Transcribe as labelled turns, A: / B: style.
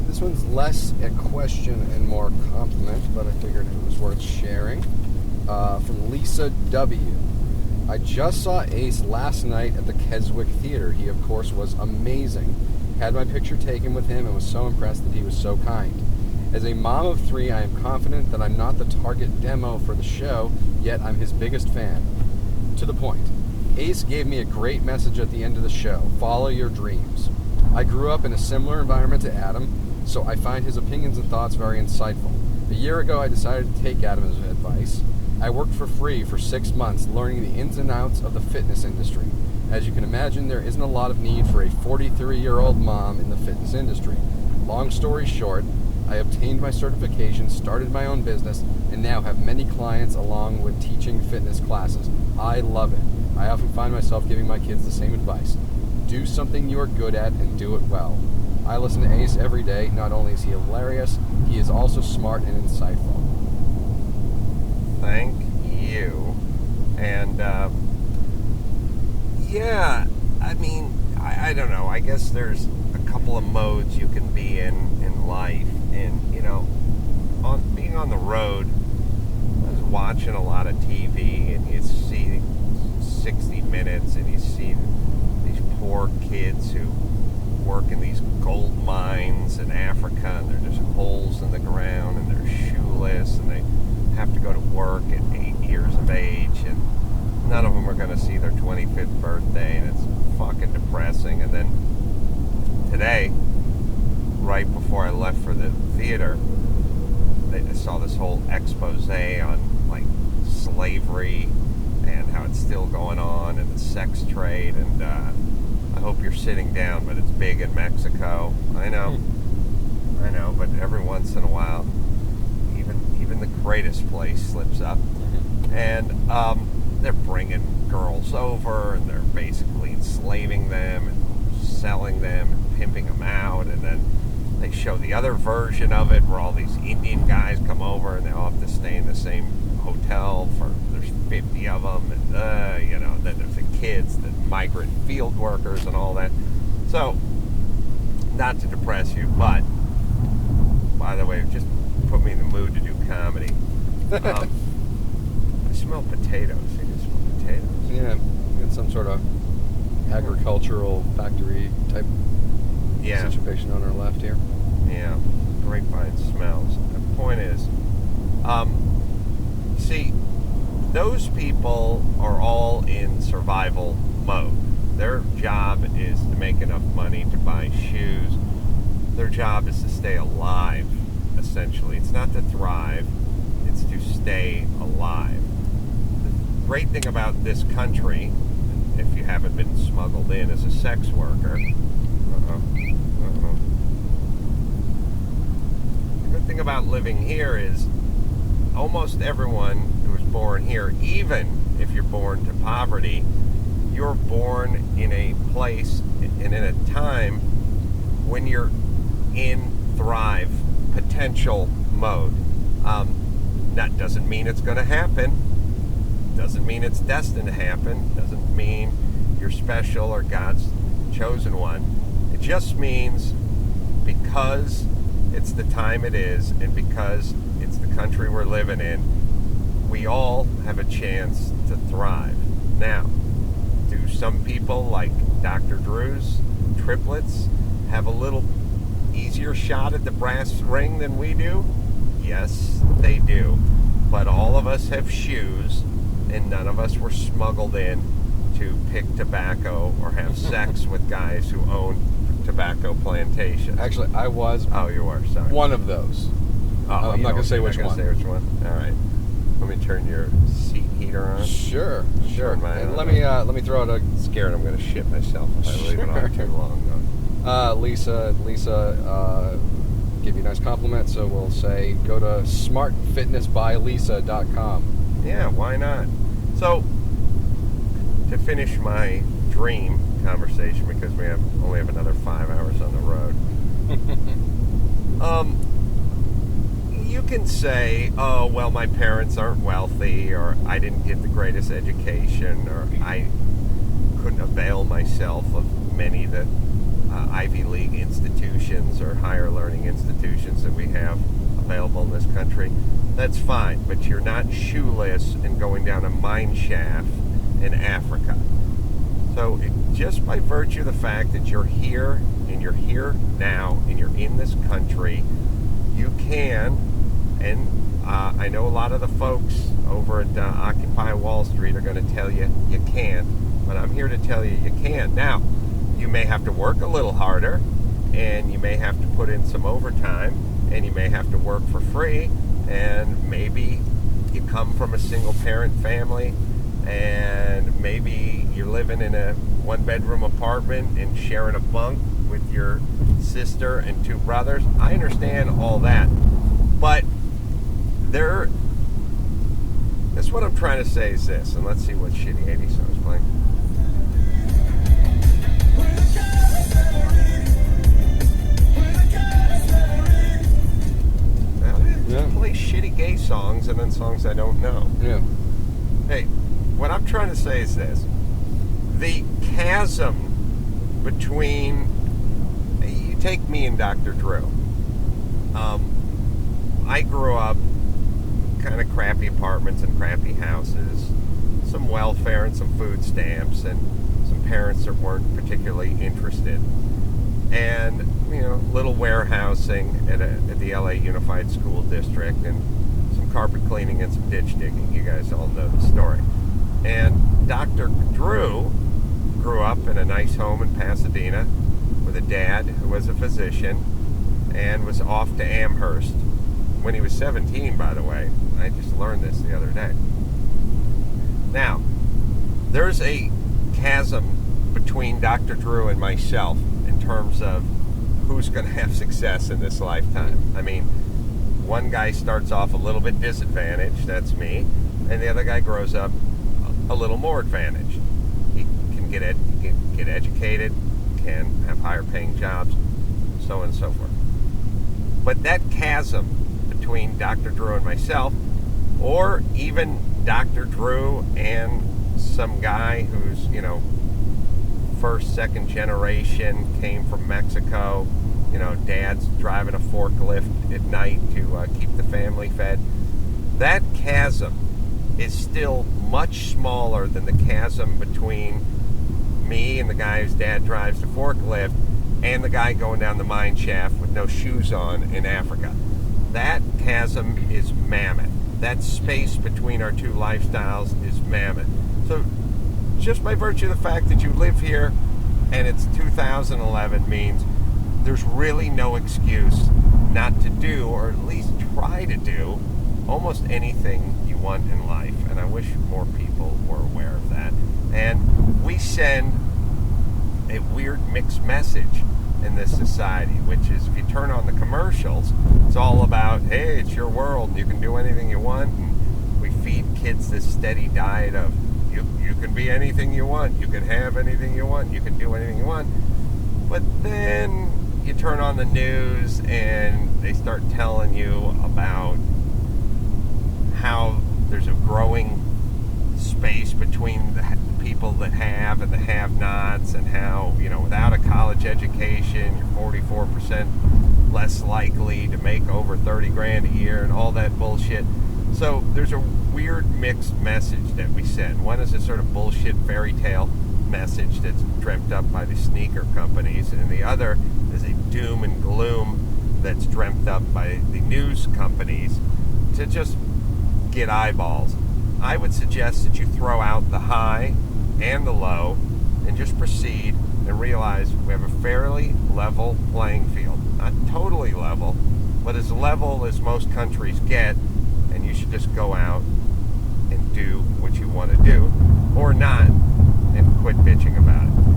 A: This one's less a question and more compliment, but I figured it was worth sharing. From Lisa W. I just saw Ace last night at the Keswick Theater. He, of course, was amazing. Had my picture taken with him and was so impressed that he was so kind. As a mom of 3, I am confident that I'm not the target demo for the show, yet I'm his biggest fan. To the point. Ace gave me a great message at the end of the show. Follow your dreams. I grew up in a similar environment to Adam, so I find his opinions and thoughts very insightful. A year ago, I decided to take Adam's advice. I worked for free for 6 months, learning the ins and outs of the fitness industry. As you can imagine, there isn't a lot of need for a 43-year-old mom in the fitness industry. Long story short, I obtained my certification, started my own business, and now have many clients along with teaching fitness classes. I love it. I often find myself giving my kids the same advice. Do something you are good at and do it well. I listen to Ace every day. Not only is he hilarious, he is also smart and insightful.
B: Thank you. And, yeah, I mean, I don't know. I guess there's a couple of modes you can be in life. And, you know, being on the road, I was watching a lot of TV, and you see 60 Minutes, and you see these poor kids who work in these gold mines in Africa, and they're just holes in the ground, and they're shoeless, and they have to go to work at 8 years of age, and none of them are going to see their 25th birthday, and it's fucking depressing. And then today, right before I left for the theater, I saw this whole expose on like slavery and how it's still going on, and the sex trade, and I hope you're sitting down, but it's big in Mexico. I know, but every once in a while, even the greatest place slips up. And they're bringing girls over, and they're basically enslaving them and selling them and pimping them out. And then they show the other version of it, where all these Indian guys come over and they all have to stay in the same hotel for, there's 50 of them, and you know, then there's the kids, the migrant field workers and all that. So, not to depress you, but by the way, just put me in the mood to do comedy. I smell potatoes. You just smell potatoes.
A: Yeah, we got some sort of agricultural factory type situation on our left here.
B: Yeah, grapevine smells. The point is, see, those people are all in survival mode. Their job is to make enough money to buy shoes. Their job is to stay alive, essentially. It's not to thrive, it's to stay alive. The great thing about this country, if you haven't been smuggled in as a sex worker, the good thing about living here is almost everyone who is born here, even if you're born to poverty, you're born in a place and in a time when you're in thrive potential mode. That doesn't mean it's going to happen. Doesn't mean it's destined to happen. Doesn't mean you're special or God's chosen one. It just means because it's the time it is, and because it's the country we're living in, we all have a chance to thrive. Now, do some people like Dr. Drew's triplets have a little easier shot at the brass ring than we do? Yes, they do. But all of us have shoes, and none of us were smuggled in to pick tobacco or have sex with guys who own tobacco plantations.
A: Actually, I was.
B: Oh, you were. Sorry.
A: One of those. I'm not going to say which one.
B: Say which one. All right. Let me turn your seat heater on.
A: Sure.
B: And
A: let me throw out a.
B: Scared I'm going to shit myself if I leave it on too long.
A: Lisa, give you a nice compliment, so we'll say go to smartfitnessbylisa.com.
B: Yeah, why not? So, to finish my dream conversation, because we only have another 5 hours on the road. You can say, oh, well, my parents aren't wealthy, or I didn't get the greatest education, or I couldn't avail myself of many that Ivy League institutions or higher learning institutions that we have available in this country, that's fine. But you're not shoeless and going down a mineshaft in Africa. So just by virtue of the fact that you're here and you're here now and you're in this country, you can, and I know a lot of the folks over at Occupy Wall Street are going to tell you you can't, but I'm here to tell you you can. Now, you may have to work a little harder, and you may have to put in some overtime, and you may have to work for free, and maybe you come from a single-parent family, and maybe you're living in a one-bedroom apartment and sharing a bunk with your sister and two brothers. I understand all that, but that's what I'm trying to say is this, and let's see what shitty 80s song is playing. Yeah. Play shitty gay songs and then songs I don't know.
A: Yeah.
B: Hey, what I'm trying to say is this. The chasm between, you take me and Dr. Drew. I grew up kind of crappy apartments and crappy houses, some welfare and some food stamps, and some parents that weren't particularly interested. And, little warehousing at the LA Unified School District, and some carpet cleaning and some ditch digging. You guys all know the story. And Dr. Drew grew up in a nice home in Pasadena with a dad who was a physician and was off to Amherst when he was 17, by the way. I just learned this the other day. Now, there's a chasm between Dr. Drew and myself in terms of who's going to have success in this lifetime. I mean, one guy starts off a little bit disadvantaged, that's me, and the other guy grows up a little more advantaged. He can get educated, can have higher paying jobs, so on and so forth. But that chasm between Dr. Drew and myself, or even Dr. Drew and some guy who's, first, second generation, came from Mexico, dad's driving a forklift at night to keep the family fed. That chasm is still much smaller than the chasm between me and the guy whose dad drives the forklift and the guy going down the mine shaft with no shoes on in Africa. That chasm is mammoth. That space between our two lifestyles is mammoth. So just by virtue of the fact that you live here and it's 2011 means there's really no excuse not to do, or at least try to do, almost anything you want in life. And I wish more people were aware of that. And we send a weird mixed message in this society, which is if you turn on the commercials, it's all about, hey, it's your world and you can do anything you want. And we feed kids this steady diet of you can be anything you want, you can have anything you want, you can do anything you want. But then you turn on the news and they start telling you about how there's a growing space between the people that have and the have-nots, and how, without a college education, you're 44% less likely to make over 30 grand a year and all that bullshit. So there's a weird mixed message that we send. One is a sort of bullshit fairy tale message that's dreamt up by the sneaker companies, and the other is a doom and gloom that's dreamt up by the news companies to just get eyeballs. I would suggest that you throw out the high and the low and just proceed and realize we have a fairly level playing field. Not totally level, but as level as most countries get, and you should just go out and do what you want to do, or not, and quit bitching about it.